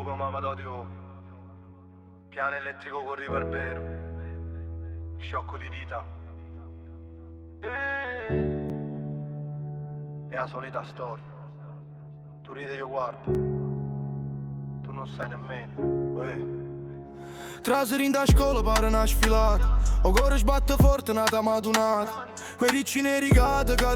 come mamma d'odio. Piano elettrico con riverbero, sciocco di dita. È la solita storia. Tu ridi io guardo, tu non sai nemmeno. Traseri da scuola pare una sfilata, o cuore sbatte forte nata madunata. Quei ricci neri che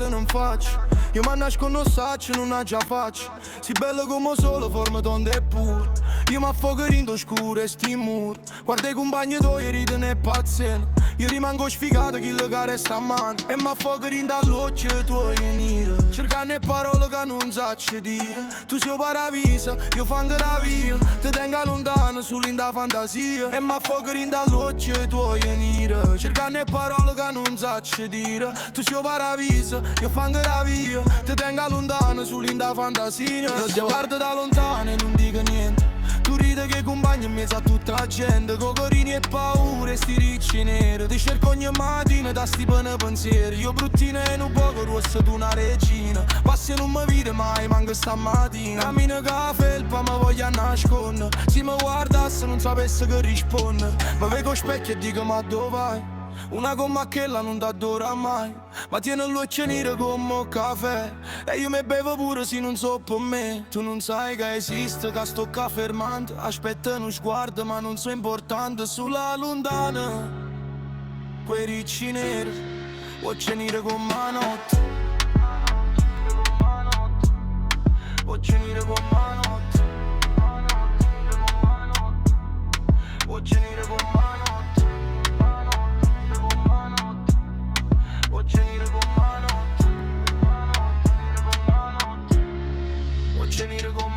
non faccio, io mi nascondo saccio non ha già faccio. Si bello come solo, forma tonda e pure. Io mi affogo in scuro e sti muro. Guarda i compagni tuoi ridono e pazzeno. Io rimango sfigato chi le care sta a mano. E mi affogo in dall'occhio tuoi nire. Cercando parole che non saccio dire. Tu sei paravisa, io fango da via. Ti tengo lontano sull'inda fantasia. E mi affogo in dall'occhio tuoi nire. Cercando parole che non saccio dire. Tu sei paravisa, io fango da via. Ti tengo lontano sull'inda fantasia. Io ti guardo da lontano e non dico niente. Tu ridi che compagni in mezzo a tutta la gente. Cocorini e paure e sti ricci neri. Ti cerco ogni mattina da sti pene pensieri. Io bruttino e un poco rossa tu una regina. Passi non mi vede mai, manco stamattina. Cammino che la felpa mi voglia nascondere. Se mi guardasse non sapesse che rispondere. Mi vedo specchio e dico ma dove vai? Una gomma che la non t'adora mai. Ma tiene l'occhio nero come un caffè. E io mi bevo pure se non so per me. Tu non sai che esiste, che sto qua fermando. Aspetta uno sguardo ma non so importante. Sulla lontana quei ricci neri, occhi neri come la notte. Occhi neri come la notte. Occhi neri come la notte. Occhi neri come la notte. Occhi neri come